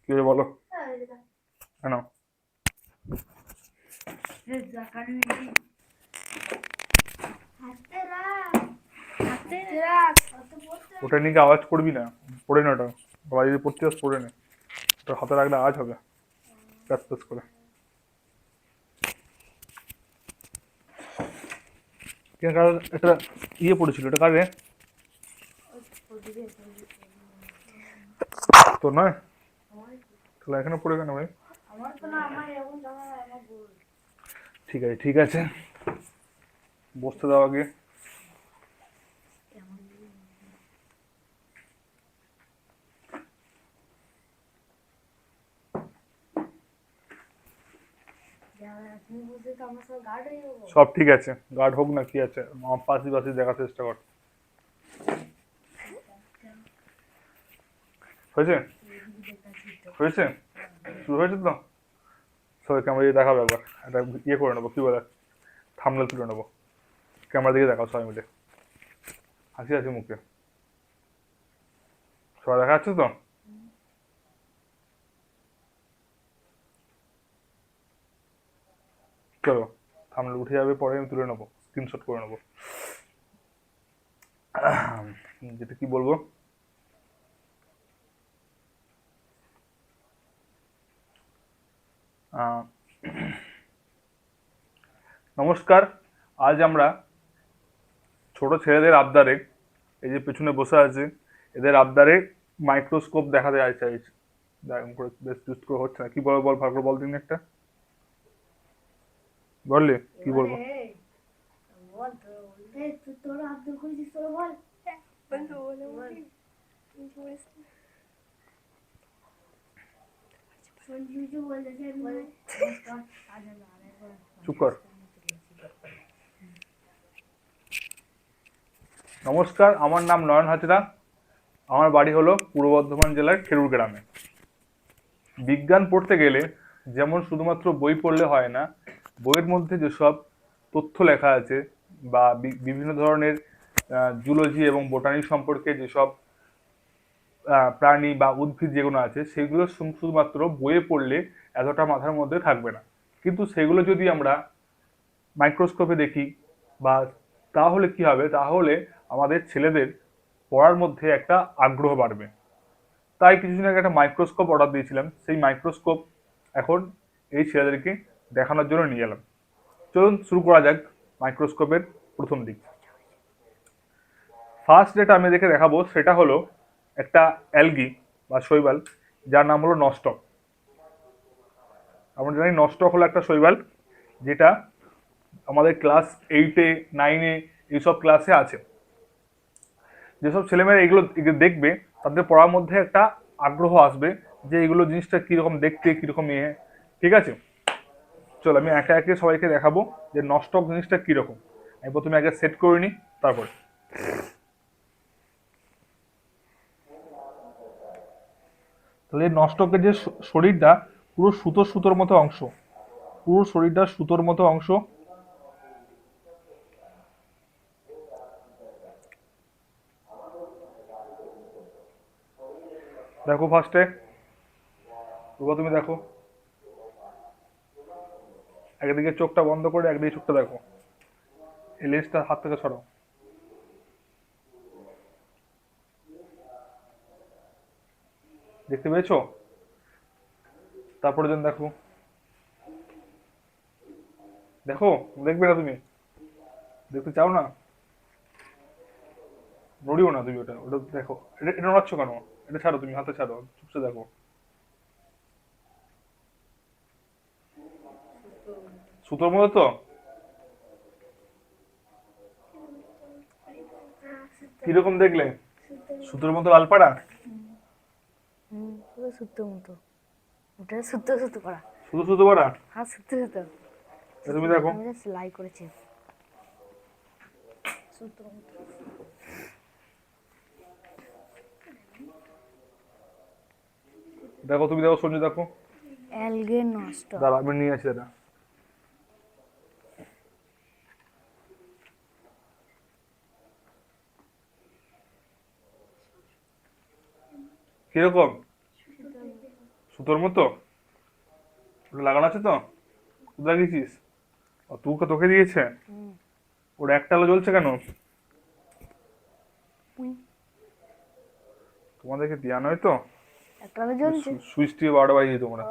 কি হয়েছে বলো? কেন? ওটা নিয়ে কি আওয়াজ করবি না, পড়ে না ওটা, বাবা যদি পড়তে যাস পড়ে নে, ওটা হাতে রাখলে আওয়াজ হবে প্যাস প্যাস করে। একটা ইয়ে পড়েছিল, এটা কারে? তো নয়, তাহলে এখানে পড়ে কেন ভাই? ঠিক আছে ঠিক আছে, বসতে দাও আগে। সব ঠিক আছে, গার্ড হোক না, কি আছে, পাশি পাশি দেখার চেষ্টা কর। হয়েছে হয়েছে, শুরু হয়েছে তো। সবাই ক্যামেরা দিয়ে দেখাবো একবার, একটা ইয়ে করে নেবো, কি বলে, থামলে তুলে নেবো। ক্যামেরা দিকে দেখাও সবাই মিলে, হাসি হাসি মুখে। সবাই দেখা যাচ্ছে তো? চলো, থামলে উঠে যাবে, পরে আমি তুলে নেবো, স্ক্রিনশট করে নেবো। যেটা কি বলবো, আহ, নমস্কার। আজ আমরা ছোট ছেলেদের আবদারে, এই যে পেছনে বসে আছে, এদের আবদারে মাইক্রোস্কোপ দেখাতে চাইছি। বেশ চুজ করে হচ্ছে না, কি বল বল, ভালো করে বল দিন একটা, বললে কি বলবো? চুপ কর। নমস্কার, আমার নাম নয়ন হাজরা। আমার বাড়ি হলো পূর্ব বর্ধমান জেলার খেরুর গ্রামে। বিজ্ঞান পড়তে গেলে যেমন শুধুমাত্র বই পড়লে হয় না, বইয়ের মধ্যে যেসব তথ্য লেখা আছে বা বিভিন্ন ধরনের জুলজি এবং বোটানি সম্পর্কে যেসব প্রাণী বা উদ্ভিদ যেগুলো আছে, সেগুলো শুধুমাত্র বইয়ে পড়লে এতটা মাথার মধ্যে থাকবে না। কিন্তু সেগুলো যদি আমরা মাইক্রোস্কোপে দেখি বা, তাহলে কি হবে, তাহলে আমাদের ছেলেদের পড়ার মধ্যে একটা আগ্রহ বাড়বে। তাই কিছুদিন আগে একটা মাইক্রোস্কোপ অর্ডার দিয়েছিলাম, সেই মাইক্রোস্কোপ এখন এই ছেলেদেরকে দেখানোর জন্য নিয়ে এলাম। চলুন শুরু করা যাক মাইক্রোস্কোপের প্রথম দিক। ফার্স্ট যেটা আমি দেখে দেখাবো সেটা হলো একটা অ্যালগি বা শৈবাল, যার নাম হলো নস্টক। আমরা জানি নস্টক হলো একটা শৈবাল, যেটা আমাদের ক্লাস 8-এ 9-এ এইসব ক্লাসে আছে। যেসব ছেলেমেয়েরা এগুলো দেখবে, তাদের পড়ার মধ্যে একটা আগ্রহ আসবে যে এগুলো জিনিসটা কিরকম দেখতে, কিরকম ইয়ে। ঠিক আছে, চলো আমি একে একে সবাইকে দেখাবো যে নস্টক জিনিসটা কিরকম। আমি প্রথমে আগে সেট করে নিই, তারপরে। তাহলে এই নস্টকের যে শরীরটা, পুরো সুতোর সুতোর মতো অংশ, পুরো শরীরটা সুতোর মতো অংশ। দেখো ফার্স্টে, তুমি দেখো, একদিকে চোখটা বন্ধ করে একদিকে চোখটা দেখো, এই লেন্সটা হাত থেকে সরাও। দেখতে পেয়েছো? তারপরে যেন দেখো, দেখো, দেখবে না তুমি? দেখতে চাও না? নড়িও না তুমি, ওটা ওটা দেখো। এটা এটা নড়াচ্ছ কেন? এটা ছাড়ো, তুমি হাতে ছাড়ো, চুপসে দেখো। সুতোর মতো তো? কিরকম দেখলে? সুতোর মতো লালপাড়া? পুরো সুতো মতো, ওটা সুতো সুতো করা। শুধু সুতো পাড়া? হ্যাঁ, সুতো সুতো তুমি দেখো, সেলাই করেছে সুতো। দেখো তুমি দেখো, সঞ্জু দেখো। অ্যালগে নষ্ট। দাঁড়া, আমি নিয়ে আসি দাদা। কিরকম? সুতোর মতো ওটা লাগানো আছে তো? কোথায় গেছিস? ও তোকে তোকে দিয়েছে? হুম। ওটা একটা আলো জ্বলছে কেন? উই, তোমাদেরকে দেওয়া নয় তো? একটা আলো জ্বলছে। সুইচ টিপে 12টা বাজিয়ে তোমরা।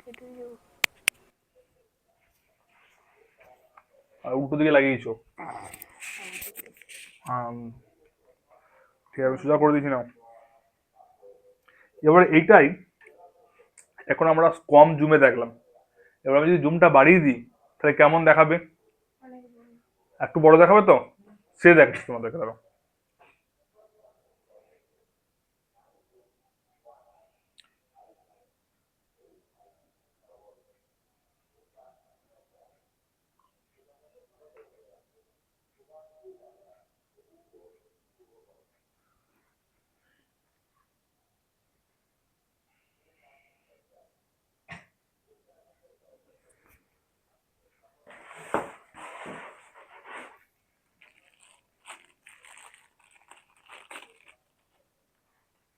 কেটে যাবো। আর উল্টো দিকে লাগিয়েছো। আম, ঠিক আছে, সোজা করে দিয়েছি নাও। এবার এইটাই এখন আমরা কম জুমে দেখলাম। এবার আমি যদি জুমটা বাড়িয়ে দিই তাহলে কেমন দেখাবে? একটু বড় দেখাবে তো? সে দেখাচ্ছি তোমাদেরকে, দাঁড়াও।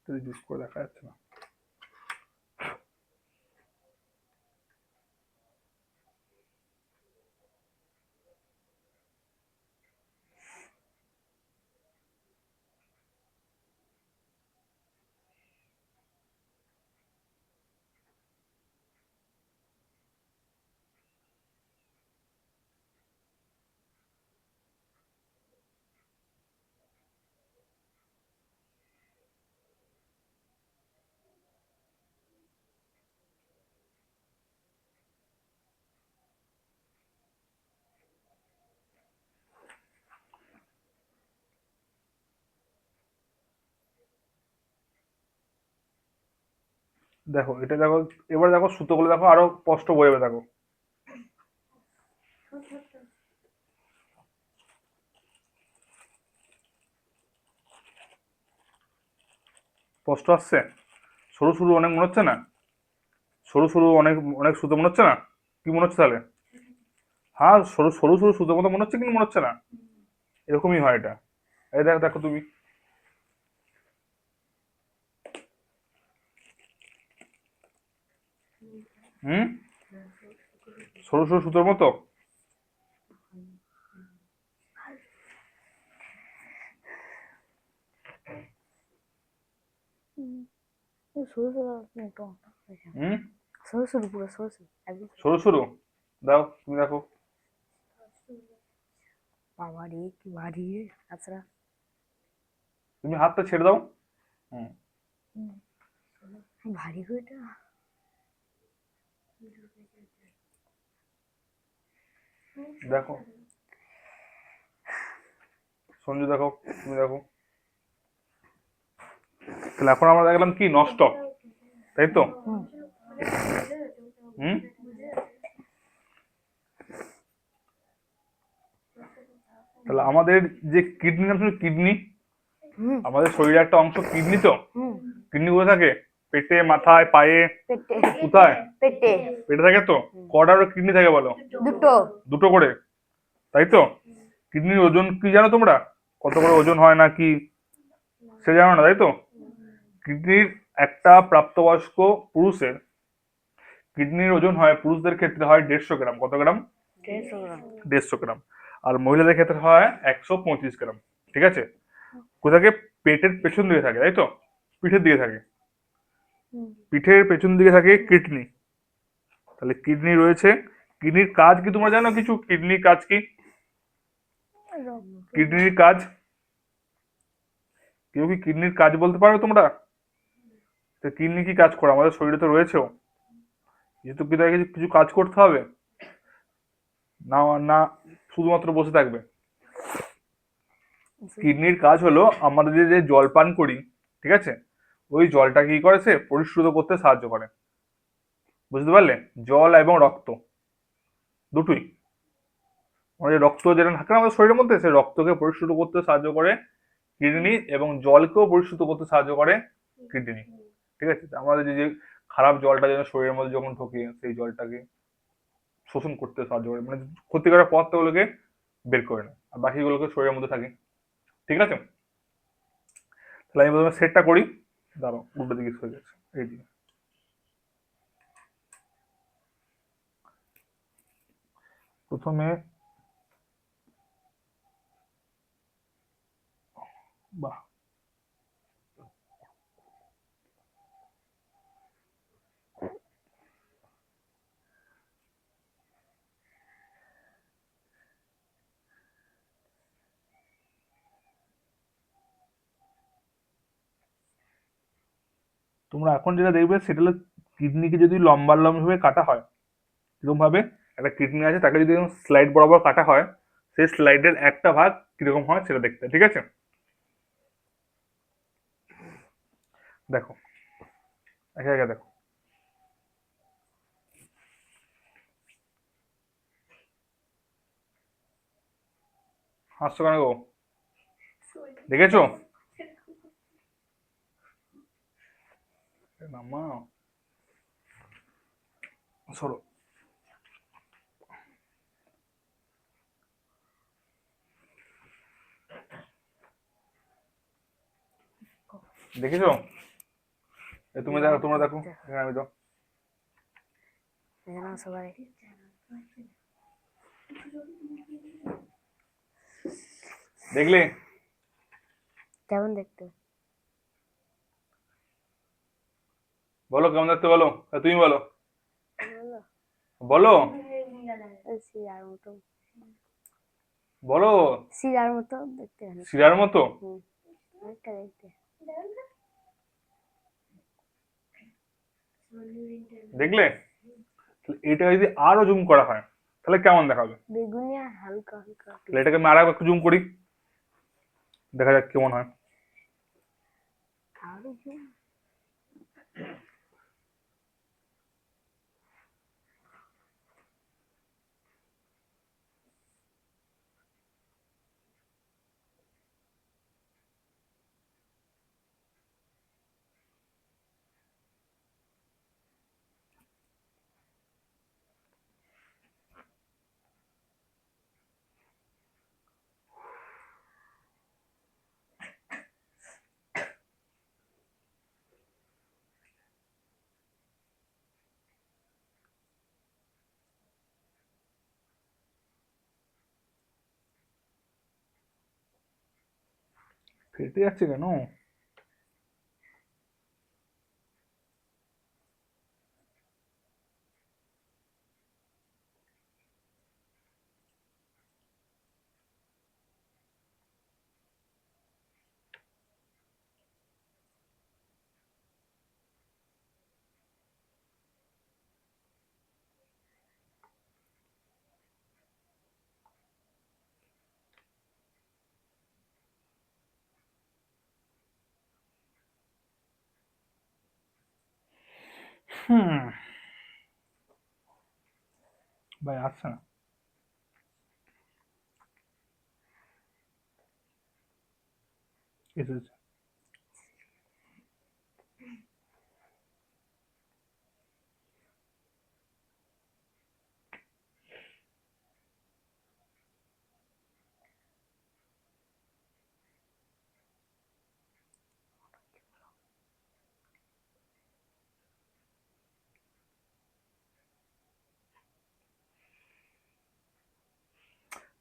জুস করে দেখা যাচ্ছে না। দেখো এটা দেখো। এবার দেখো সুতোগুলো দেখো আরো স্পষ্ট বোঝাবে, দেখো। স্পষ্ট আসছে? সরু সরু অনেক মনে হচ্ছে না? সরু সরু অনেক অনেক সুতো মনে হচ্ছে না? কি মনে হচ্ছে তাহলে? হ্যাঁ, সরু সরু সরু সুতো মতো মনে হচ্ছে কি মনে হচ্ছে না? এরকমই হয় এটা। এই দেখো দেখো তুমি। হুম, সরু সরু সুতোর মতো। সরু সরু একটু হুম, সরু সরু পুরো সরু সরু একদম সরু। সরু সরু। দাও তুমি দেখো। বাবা রে কি ভারী রে। আচ্ছা। তুমি হাতটা ছেড়ে দাও। হুম, ভারী গো এটা। দেখো সঞ্জু, দেখো তুমি দেখো। তাহলে এখন আমরা দেখলাম কি নষ্ট, তাই তো? হুম। হুম, তাহলে আমাদের যে কিডনি নাম শুনে কিডনি, হুম। আমাদের শরীরের একটা অংশ কিডনি তো। হুম। কিডনি কোথায় থাকে? পেটে, মাথায়, পায়ে? পেটে। কোথায়? পেটে। পেটে থাকে তো। কটা কিডনি থাকে বলো? দুটো। দুটো করে, তাই তো? কিডনির ওজন কি জানো তোমরা? কত করে ওজন হয় না কি সে জানো না, তাই তো? কিডনির একটা প্রাপ্তবয়স্ক পুরুষের কিডনির ওজন হয়, পুরুষদের ক্ষেত্রে হয় 150 গ্রাম। কত গ্রাম? 150 গ্রাম। 150 গ্রাম। আর মহিলাদের ক্ষেত্রে হয় 135 গ্রাম। ঠিক আছে? কোথাকে? পেটের পেছন দিকে থাকে, তাই তো? পিঠের দিকে থাকে। হুম। পিঠের পেছন দিকে থাকে কিডনি। তাহলে কিডনি রয়েছে। কিডনির কাজ কি তোমরা জানো কিছু? কিডনির কাজ কি? রক্ত। কিডনির কাজ, কেউ কি কিডনির কাজ বলতে পারো তোমরা? তো কিডনি কি কাজ করে? আমাদের শরীরে তো রয়েছেও, যেহেতু কি তাকে কিছু কিছু কাজ করতে হবে না? না শুধুমাত্র বসে থাকবে? কিডনির কাজ হলো আমরা যে জল পান করি, ঠিক আছে, ওই জলটা কি করে? সে পরিশ্রুত করতে সাহায্য করে। বুঝতে পারলে? জল এবং রক্ত দুটোই। আমাদের যে রক্ত যেটা থাকে না আমাদের শরীরের মধ্যে, সেই রক্তকে পরিশ্রুত করতে সাহায্য করে কিডনি, এবং জলকেও পরিশ্রুত করতে সাহায্য করে কিডনি। ঠিক আছে? আমাদের যে যে খারাপ জলটা যেন শরীরের মধ্যে যখন ঢোকে, সেই জলটাকে শোষণ করতে সাহায্য করে, মানে ক্ষতিকারক পদার্থগুলোকে বের করে নেয়, আর বাকিগুলোকে শরীরের মধ্যে থাকে। ঠিক আছে? তাহলে আমি প্রথমে সেটটা করি। দাঁড়াও, উল্টো দিকে হয়ে গেছে, এই দিকে। প্রথমে বাহ, তোমরা এখন যেটা দেখবে সেটা হলো কিডনিকে যদি লম্বা লম্বা ভাবে কাটা হয়, এরকম ভাবে একটা কিডনি আছে তাকে যদি স্লাইড বরাবর কাটা হয়, সেই স্লাইডের একটা ভাগ কিরকম হয় সেটা দেখতে, ঠিক আছে? দেখো, একে একে দেখো। হাসছো কেন গো? দেখেছো? মামা সরো। দেখেছো? তুমি দেখো, তোমরা দেখো, এখানে আমি তো না সবাই দেখলে? কেমন দেখতে? বলো কেমন দেখতে, বলো। তুমি বলো, বলো। বলো, শিরার মতো, বলো। শিরার মতো দেখতে। শিরার মতো? হুম, অনেকটা দেখতে। দেখলে? এটা যদি আরো জুম করা হয় তাহলে কেমন দেখাবে? বেগুনি আর হালকা হালকা তাহলে এটাকে আমি আরো একটু জুম করি, দেখা যাক কেমন হয়। আরো ফেটে যাচ্ছে কেন? হুম, ভাই আসছে না। এসেছে।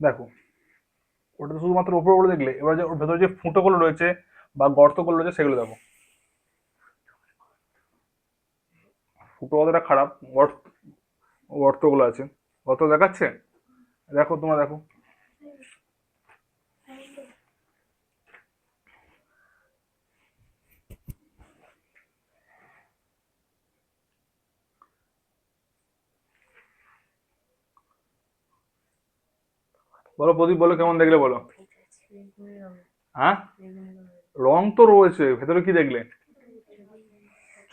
দেখো, ওটা তো শুধুমাত্র উপরগুলো দেখলে, এবার যে ওর ভেতরে যে ফুটোগুলো রয়েছে বা গর্তগুলো রয়েছে সেগুলো দেখো। ফুটো অতটা খারাপ, গর্তগুলো আছে, গর্ত দেখাচ্ছে। দেখো, তোমরা দেখো। বলো প্রদীপ, বলো কেমন দেখলে, বলো। হ্যাঁ, রং তো রয়েছে, ভেতরে কি দেখলে?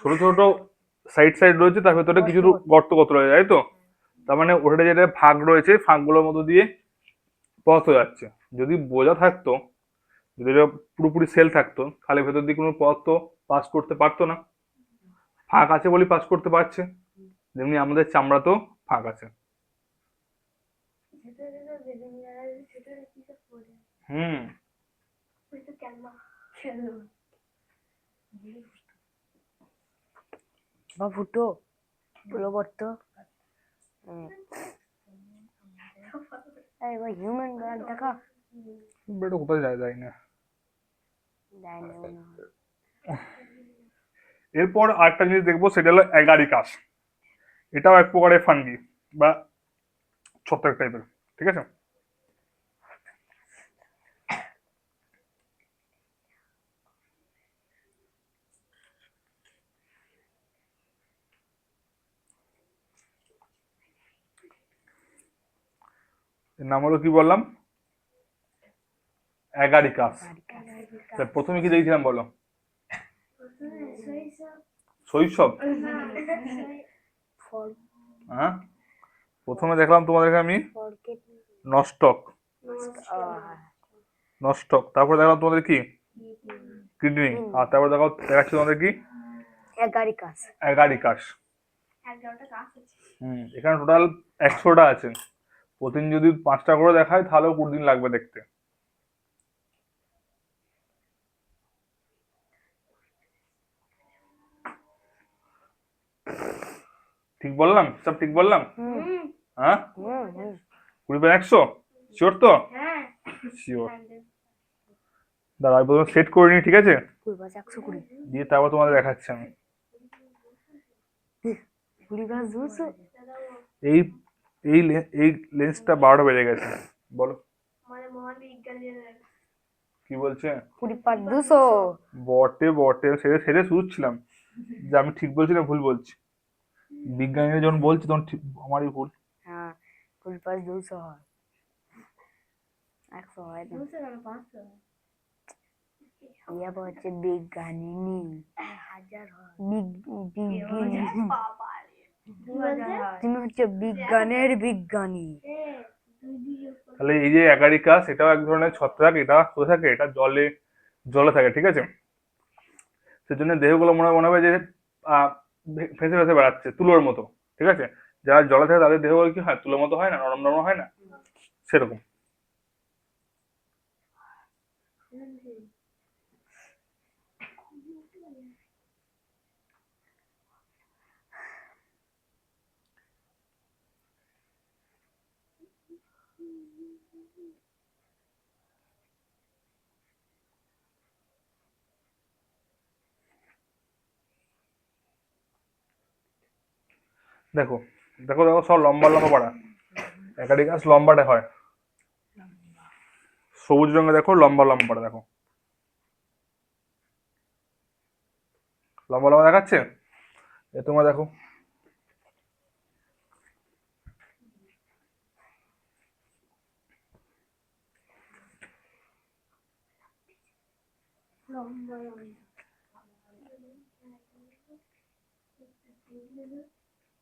ছোট ছোট সাইড সাইড রয়েছে, তার ভেতরে কিছু গর্ত গর্ত রয়েছে, তাই তো? তার মানে ওটা যেটা ফাঁক রয়েছে, ফাঁকগুলোর মধ্যে দিয়ে পথ হয়ে যাচ্ছে। যদি বোঝা থাকতো, যদি এটা পুরোপুরি সেল থাকতো, তাহলে ভেতর দিয়ে কোনো পথ তো পাস করতে পারতো না। ফাঁক আছে বলে পাস করতে পারছে, যেমনি আমাদের চামড়াতেও ফাঁক আছে। হুম। বা ফুটো পুরো গর্ত। এবার হিউম্যান ব্লাড দেখা বেটা কোথায় যায় যায় না। যায় না মনে হয়। এরপর আরেকটা জিনিস দেখবো, সেটা হলো অ্যাগারিকাস। এটাও এক প্রকারের ফাঙ্গি বা ছত্রাক টাইপের, ঠিক আছে। এর নাম হলো কি বললাম, অ্যাগারিকাস। তা প্রথমে কি দেখছিলাম বলো? শৈশব। ফর হ্যাঁ, প্রথমে দেখলাম তোমাদেরকে আমি ফরগেট নস্টক, নস্টক। তারপরে দেখলাম তোমাদের কি কিডনি, আর তারপরে দেখাচ্ছি তোমাদের কি এগারিকাস। অ্যাগারিকাস। এখানে টোটাল 100টা আছে। প্রতিদিন যদি 5টা করে দেখায় তাহলেও 20 দিন লাগবে দেখতে। ঠিক বললাম? সব ঠিক বললাম? হ্যাঁ, 20/100 শিওর তো? শিওর। দাঁড়া আমি প্রথমে সেট করে নিই, ঠিক আছে, 120 দিয়ে তারপর তোমাদের দেখাচ্ছি আমি। 200 এই এই এই লেন্সটা 12টা বেজে গেছে, বলো কি বলছে? 200 বটে বটে, সেরে সেরে শুচ্ছিলাম যে আমি ঠিক বলছি না ভুল বলছি। বিজ্ঞানীরা যখন বলছে তখন ঠিক আমারই ভুল। হ্যাঁ 200 হয়, 100 হয় না। ইয়া হচ্ছে বিজ্ঞানী, 1000 হয় বিজ্ঞানী। তুমি হচ্ছে বিজ্ঞানের বিজ্ঞানী। তাহলে এই যে অ্যাগারিকাস, এটাও এক ধরনের ছত্রাক। এটা কোথায় থাকে? এটা জলে জলে থাকে, ঠিক আছে। সেজন্য দেহগুলো মনে হবে যে ফেসে ফেসে বেড়াচ্ছে তুলোর মতো, ঠিক আছে। যারা জলে থাকে তাদের দেহগুলো কি হয়, তুলোর মতো হয় না, নরম নরম হয় না, সেরকম। দেখো দেখো দেখো, সব লম্বা লম্বা পাড়া। অ্যাগারিকাস লম্বাটে হয়, সবুজ রঙে দেখো লম্বা লম্বা পাড়া, দেখো লম্বা লম্বা দেখাচ্ছে। এ তোমরা দেখো,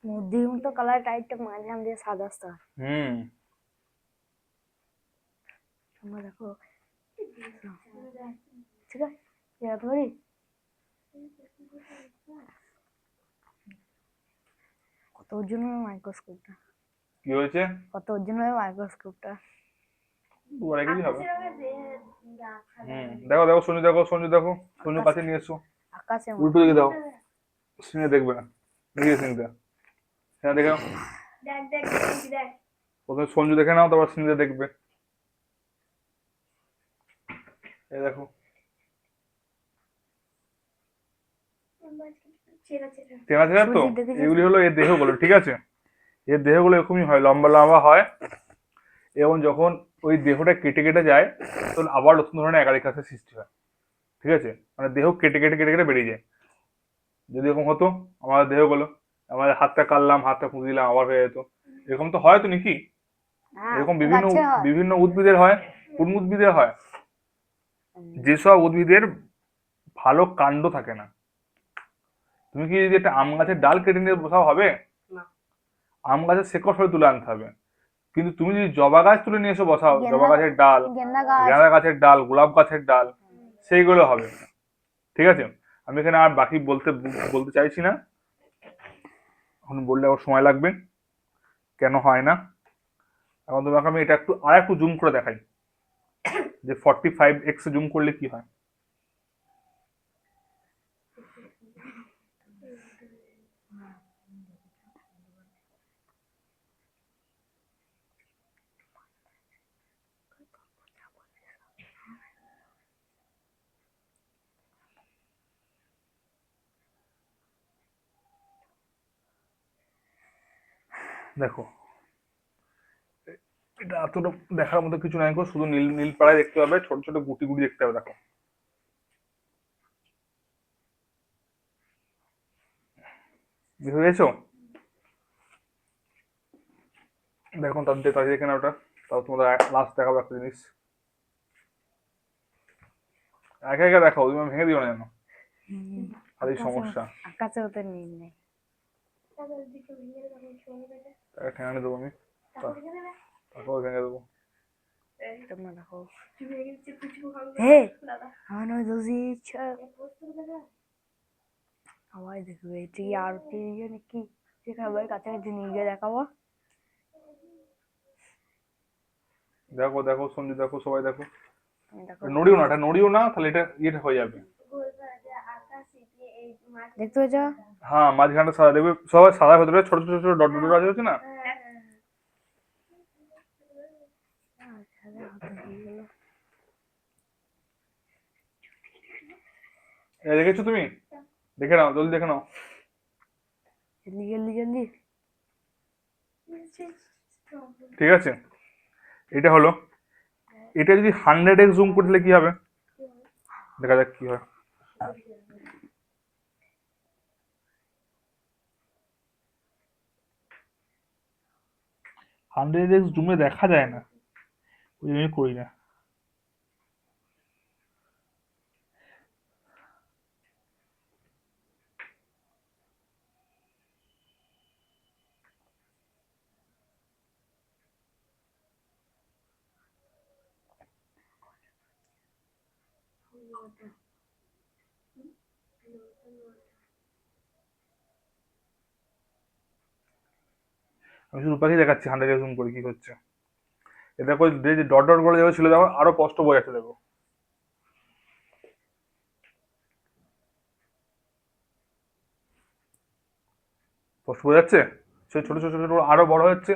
মধ্যের মতো কালার টাইপটা মাঝখান দিয়ে সাদা স্টার। হুম। তোমরা দেখো, ঠিক আছে এরকম করি। কত ওজন হবে মাইক্রোস্কোপটা? কি হয়েছে? কত ওজন হবে মাইক্রোস্কোপটা? 2-2.5 কেজি হবে। দেখো দেখো সঞ্জু, দেখো সঞ্জু, দেখো সঞ্জু কাছে নিয়ে এসো। আকাশে উল্টো দিকে দাও, সিনে দেখবে না, দেখে সিনটা, হ্যাঁ দেখে নাও। প্রথমে সঞ্জু দেখে নাও, তারপর সিনে দেখবে। এই দেখো, চেনা চেনা তো। এগুলি হলো এর দেহগুলো, ঠিক আছে। এর দেহগুলো এরকমই হয়, লম্বা লম্বা হয়, এবং যখন ওই দেহটা কেটে কেটে যায় তখন আবার নতুন ধরনের অ্যাগারিকাসের সৃষ্টি হয়, ঠিক আছে। মানে দেহ কেটে কেটে কেটে কেটে বেরিয়ে যায়। যদি এরকম হতো আমাদের দেহগুলো, আমাদের হাতটা কাটলাম, হাতটা ফুঁকে দিলাম, আবার হয়ে যেত। এরকম তো হয় তো নাকি? এরকম বিভিন্ন গাছে হয়। বিভিন্ন উদ্ভিদের হয়। কোন উদ্ভিদের হয়? যেসব উদ্ভিদের ভালো কাণ্ড থাকে না। তুমি কি যদি একটা আম গাছের ডাল কেটে নিয়ে বসাও, হবে? আম গাছের শেকড় সরে তুলে আনতে হবে। কিন্তু তুমি যদি জবা গাছ তুলে নিয়ে এসে বসাও, জবা গাছের ডাল, গেন্দা গাছ, গাঁদা গাছের ডাল, গোলাপ গাছের ডাল, সেইগুলো হবে, ঠিক আছে। আমি এখানে আর বাকি বলতে বলতে চাইছি না, এখন বললে আবার সময় লাগবে, কেন হয় না। এখন তোমাকে আমি এটা একটু আর একটু জুম করে দেখাই, যে 45x জুম করলে কি হয়। দেখো এটা এতটা দেখার মতো কিছু নাই গো, শুধু নীল নীল পাড়ায় দেখতে পাবে, ছোট ছোট গুটি গুটি দেখতে হবে। দেখো বুঝতে পেরেছো? দেখো তাদের তাদের এখানে ওটা, তাও তোমাদের লাস্ট দেখাবো একটা জিনিস। একা একা দেখাও, তুমি ভেঙে দিও না যেন, খালি সমস্যা। আকাশে ওতে নীল নেই। তাকে ঠেঙানে দেবো আমি, তাকেও ভেঙে দেবো। তোমরা দেখো। হে আমার নয় দোষী ইচ্ছা সবাই দেখবে, এটা কি আরতি নাকি? সেখানে সবাই কাছাকাছি নিয়ে গিয়ে দেখাবো। দেখো দেখো সঞ্জু, দেখো সবাই দেখো। দেখো নড়িও না, এটা নড়িও না, তাহলে এটা ইয়েটা হয়ে যাবে। দেখতে পেয়েছ? হ্যাঁ মাঝখানটা সাদা, দেখবে সবাই সাদা, ভেতরে ছোট ছোট ছোট ডট ডট আছে হচ্ছে না। এটা দেখেছো তুমি? দেখে নাও, জলদি দেখে নাও। জলদি জলদি জলদি। ঠিক আছে, এটা হলো, এটা যদি 100x জুম করে দিলে কি হবে, দেখা যাক কি হয়। হান্ড্রেড এক্স জুমে দেখা যায় না, ওই জন্যই করি না। আমি শুধু পাখি দেখাচ্ছি 100x জুম করে কি হচ্ছে। এ দেখো যে ডট ডট করে যেগুলো ছিল, দেখো আরো স্পষ্ট বোঝা যাচ্ছে, দেখো স্পষ্ট বোঝা যাচ্ছে। সেই ছোট ছোট ছোট ছোট আরো বড় হচ্ছে।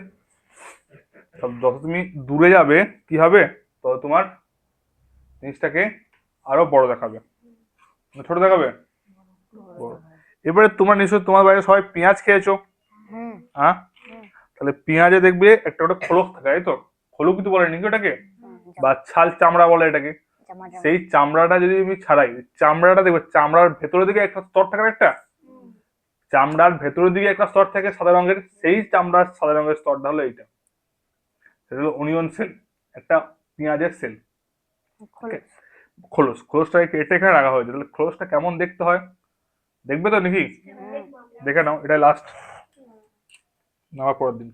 সব যত তুমি দূরে যাবে কি হবে, তত তোমার জিনিসটাকে আরো বড় দেখাবে, ছোট দেখাবে, বড়। এবারে তোমার নিশ্চয় তোমার বাইরে সবাই পেঁয়াজ খেয়েছো, হুম হ্যাঁ? হুম তাহলে পেঁয়াজে দেখবে একটা ওটা খোলক থাকে, তাই তো? খোলক কিন্তু বলে নাকি ওটাকে, হুম, বা ছাল চামড়া বলে এটাকে। জামা জামা। সেই চামড়াটা যদি তুমি ছাড়াই, চামড়াটা দেখবে চামড়ার ভেতরের দিকে একটা স্তর থাকে না একটা, চামড়ার ভেতরের দিকে একটা স্তর থাকে সাদা রঙের, সেই চামড়ার সাদা রঙের স্তরটা হলো এইটা, সেটা হলো অনিয়ন সেল, একটা পেঁয়াজের সেল। খোলস। খোলস, খোলসটাকে কেটে এখানে রাখা হয়েছে। তাহলে খোলসটা কেমন দেখতে হয় দেখবে তো নাকি? দেখে নাও, এটা লাস্ট, নেওয়ার পরের দিন।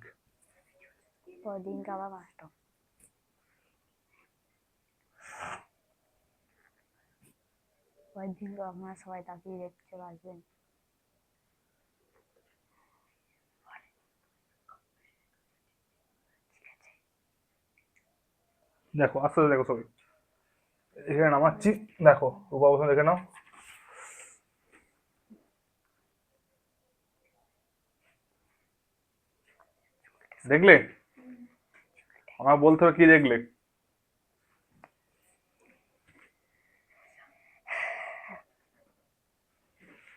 পরদিনকে আবার কষ্ট। পরের দিনকে আপনারা সবাই তাকিয়ে দেখতে চলে আসবেন। দেখো আস্তে আস্তে দেখো সবাই, এখানে নামাচ্ছি, দেখো রূপা বসে দেখে নাও। দেখলে? আমার বলতে হবে কি দেখলে,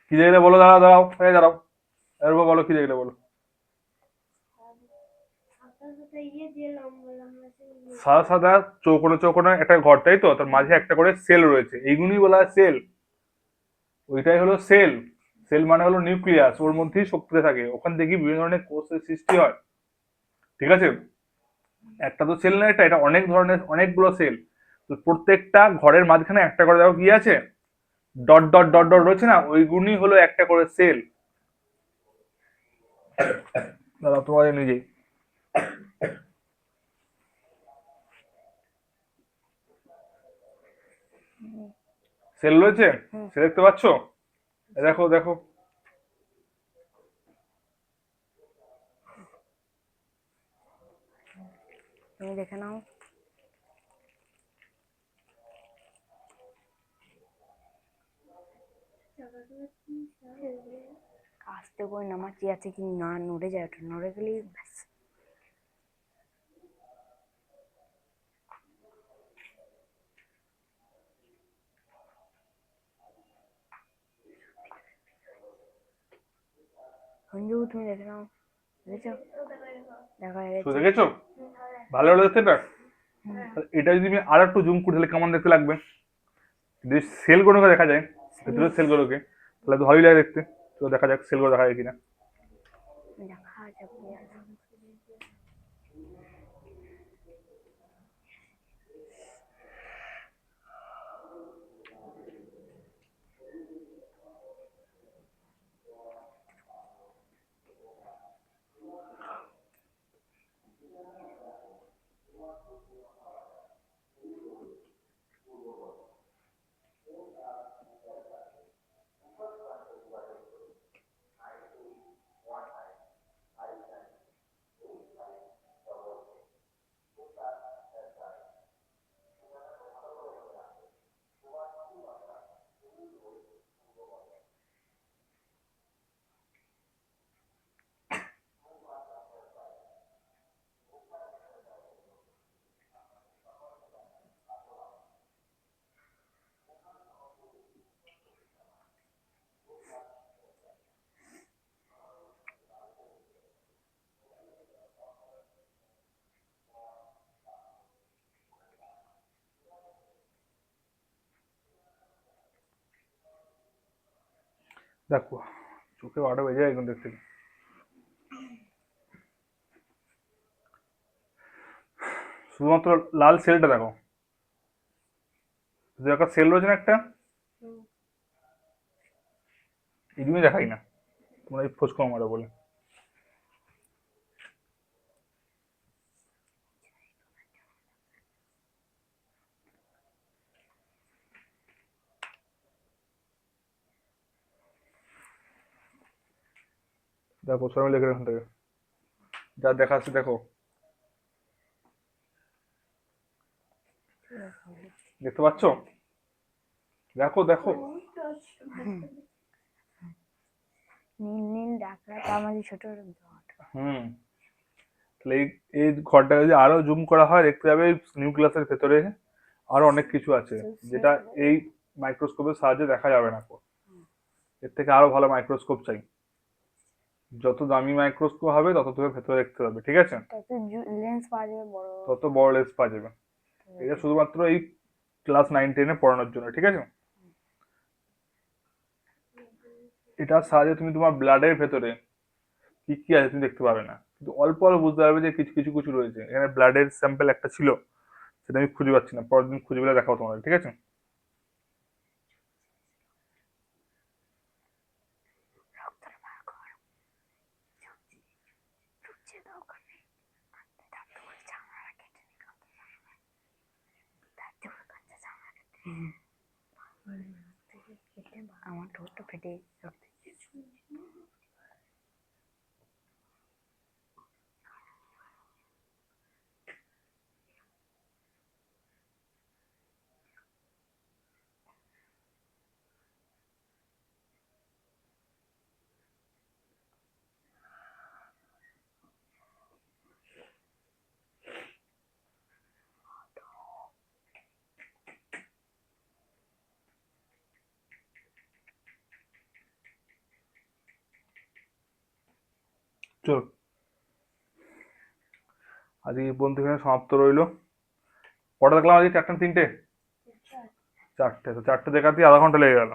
কি দেখলে বলো, দাঁড়াও দাঁড়াও, এই দাঁড়াও, রূপা বলো কি দেখলে বলো। সাদা সাদা চৌকোনো চৌকোনো একটা ঘর, তাই তো? তার মাঝে একটা করে সেল রয়েছে, এইগুলোই বলা হয় সেল। ওইটাই হলো সেল। সেল মানে হলো নিউক্লিয়াস, ওর মধ্যেই শক্তিটা থাকে, ওখান থেকে বিভিন্ন ধরনের কোষের সৃষ্টি হয়। ঠিক আছে, একটা তো সেল না, এটা এটা অনেক ধরনের অনেকগুলো সেল। তো প্রত্যেকটা ঘরের মাঝখানে একটা করে দেখো কি আছে, ডট ডট ডট ডট রয়েছে না, ওইগুলোই হলো একটা করে সেল। দাদা তোমাদের নিজেই সেল রয়েছে, সে দেখতে পাচ্ছ? দেখো দেখো, তুমি দেখে নাও। আস্তে করে নামাচ্ছি আছে কি না, নড়ে যায়, ওটা নড়ে গেলেই ব্যাস। সঞ্জু তুমি দেখে নাও, দেখেছো? দেখা হয়ে তো গেছে। দেখেছো ভালো লাগলো দেখতে এটা? এটা যদি আমি আর একটু জুম করি তাহলে কেমন দেখতে লাগবে? যদি সেলগুলোকে দেখা যায়, ভেতরের সেলগুলোকে, তাহলে তো ভালোই লাগে দেখতে। তো দেখা যাক সেলগুলো দেখা যায় কিনা। দেখা যাবে। দেখো চোখে 12টা বেজে যায় এখন দেখতে। শুধুমাত্র লাল সেলটা দেখো, যে একটা সেল রয়েছে না একটা, এগুলোই দেখাই না, তোমরা এই ফোঁস কম মারো বলে। দেখো সবাই মিলে এখান থেকে যা দেখাচ্ছে দেখো, দেখতে পাচ্ছ? দেখো দেখো। নীল নীল ডাকরা তার মাঝে ছোট ডট। হুম, তাহলে এই এই ঘরটা যদি আরো জুম করা হয় দেখতে যাবে নিউক্লিয়াসের ভেতরে আরো অনেক কিছু আছে, যেটা এই মাইক্রোস্কোপের সাহায্যে দেখা যাবে না। এর থেকে আরো ভালো মাইক্রোস্কোপ চাই। যত দামি মাইক্রোস্কোপ হবে তত তুমি ভেতরে দেখতে পাবে, ঠিক আছে? তত লেন্স পাওয়া যাবে বড়। তত বড় লেন্স পাওয়া যাবে। এটা শুধুমাত্র এই ক্লাস 9-10-এ পড়ানোর জন্য, ঠিক আছে? এটার সাহায্যে তুমি তোমার ব্লাডের ভেতরে কি কি আছে তুমি দেখতে পাবে না, কিন্তু অল্প অল্প বুঝতে পারবে যে কিছু কিছু কিছু রয়েছে। এখানে ব্লাডের স্যাম্পল একটা ছিল, সেটা আমি খুঁজে পাচ্ছি না, পরের দিন খুঁজে পেলে দেখাবো তোমাদের, ঠিক আছে? রক্তটা বার কর। ঢুকছে দাও ওখানে। ডাক্তার বলছে আমরা কেটে নিকাতে যাবে। ডাক্তার বলছে আমরা কেটে। আমার ঠোঁটটা ফেটে রক্ত। চলো আজকে এই পর্যন্ত এখানে সমাপ্ত রইলো। কটা দেখলাম আজকে? 4টা না 3টে? 4টে। তো 4টে দেখাতেই আধা ঘন্টা লেগে গেল।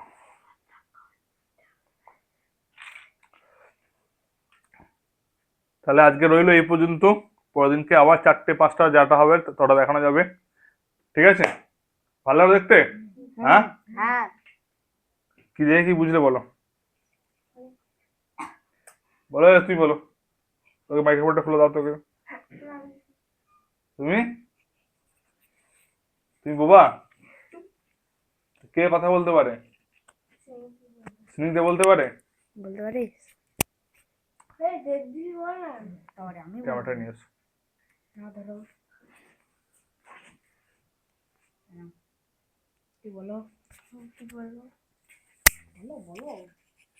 তাহলে আজকে রইলো এই পর্যন্ত। পরের দিনকে আবার 4টে 5টা যাটা হবে তটা দেখানো যাবে, ঠিক আছে? ভালো লাগলো দেখতে? হ্যাঁ, হ্যাঁ। কি দেখে কি বুঝলে বলো? বলো, তুমি বলো। তোকে মাইক্রোফোনটা খুলে দাও তোকে। তুমি তুমি বোবা? কে কথা বলতে পারে? স্নিগ্ধা বলতে পারে? বলতে পারিস? তারপরে আমি ক্যামেরাটা নিয়ে এসো। ধরো কি বলো? কি বলবো? বলো বলো।